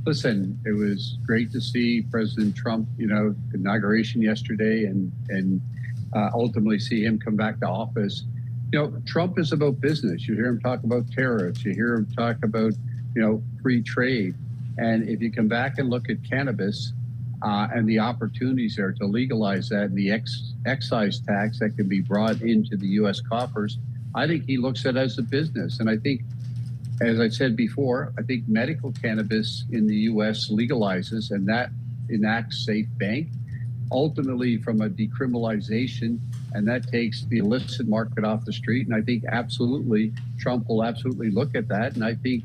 Listen, it was great to see President Trump, inauguration yesterday and ultimately see him come back to office. Trump is about business. You hear him talk about tariffs. You hear him talk about, free trade. And if you come back and look at cannabis and the opportunities there to legalize that and the excise tax that can be brought into the U.S. coffers, I think he looks at it as a business. And I think, as I said before, I think medical cannabis in the U.S. legalizes, and that enacts Safe Bank, ultimately from a decriminalization, and that takes the illicit market off the street. And I think absolutely Trump will absolutely look at that. And I think,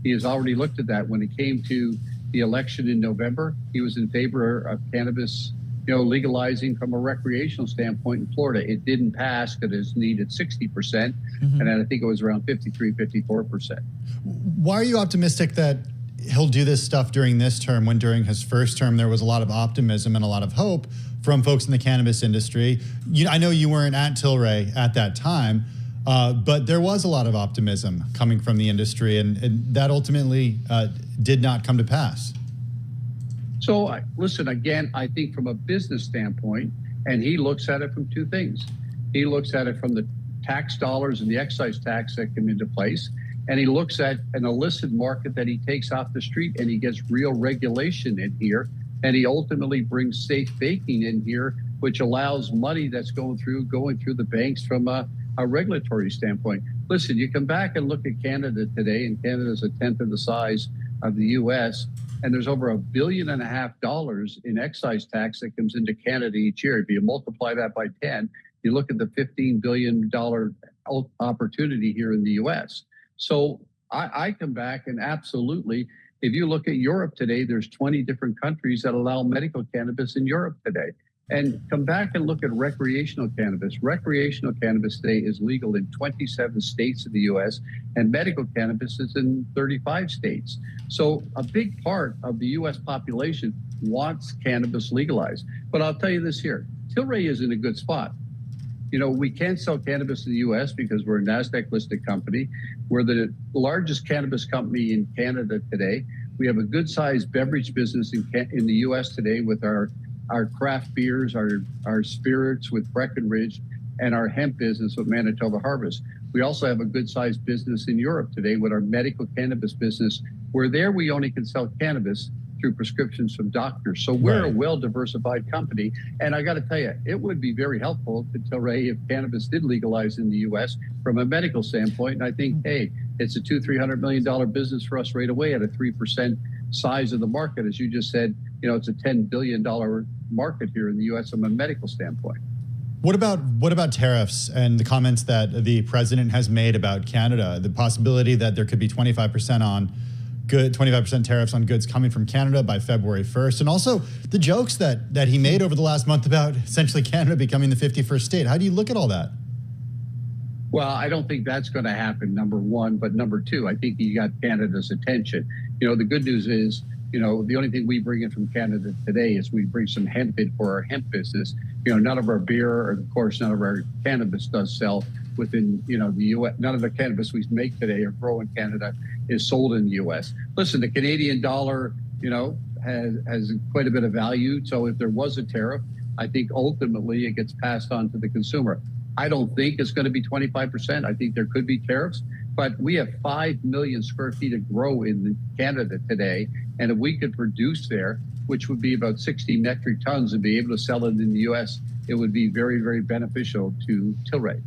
he has already looked at that. When it came to the election in November, he was in favor of cannabis, legalizing from a recreational standpoint in Florida. It didn't pass because it's needed 60%, and then I think it was around 53, 54%. Why are you optimistic that he'll do this stuff during this term when during his first term there was a lot of optimism and a lot of hope from folks in the cannabis industry? I know you weren't at Tilray at that time, but there was a lot of optimism coming from the industry, and that ultimately did not come to pass. So listen, again, I think from a business standpoint, and he looks at it from two things. He looks at it from the tax dollars and the excise tax that come into place, and he looks at an illicit market that he takes off the street, and he gets real regulation in here, and he ultimately brings safe banking in here, which allows money that's going through the banks from a regulatory standpoint. Listen, you come back and look at Canada today, and Canada's a tenth of the size of the U.S., and there's over $1.5 billion in excise tax that comes into Canada each year. If you multiply that by 10, you look at the $15 billion opportunity here in the U.S. So I come back and absolutely, if you look at Europe today, there's 20 different countries that allow medical cannabis in Europe today. And come back and look at recreational cannabis. Recreational cannabis today is legal in 27 states in the U.S., and medical cannabis is in 35 states. So a big part of the U.S. population wants cannabis legalized. But I'll tell you this here, Tilray is in a good spot. We can't sell cannabis in the U.S. because we're a NASDAQ-listed company. We're the largest cannabis company in Canada today. We have a good-sized beverage business in the U.S. today with our craft beers, our spirits with Breckenridge, and our hemp business with Manitoba Harvest. We also have a good-sized business in Europe today with our medical cannabis business, where there we only can sell cannabis through prescriptions from doctors. So we're a well-diversified company. And I got to tell you, it would be very helpful to Tilray if cannabis did legalize in the U.S. from a medical standpoint. And I think, hey, it's a $200-300 million business for us right away at a 3% size of the market. As you just said, it's a $10 billion market here in the U.S. from a medical standpoint. What about tariffs and the comments that the president has made about Canada, the possibility that there could be 25% tariffs on goods coming from Canada by February 1st, and also the jokes that he made over the last month about essentially Canada becoming the 51st state? How do you look at all that? Well, I don't think that's going to happen, number one. But number two, I think he got Canada's attention. The good news is, the only thing we bring in from Canada today is we bring some hemp in for our hemp business. None of our beer, or of course, none of our cannabis does sell within, the U.S. None of the cannabis we make today or grow in Canada is sold in the U.S. Listen, the Canadian dollar, has quite a bit of value. So if there was a tariff, I think ultimately it gets passed on to the consumer. I don't think it's going to be 25%. I think there could be tariffs, but we have 5 million square feet of grow in Canada today. And if we could produce there, which would be about 60 metric tons, and be able to sell it in the U.S., it would be very, very beneficial to Tilray.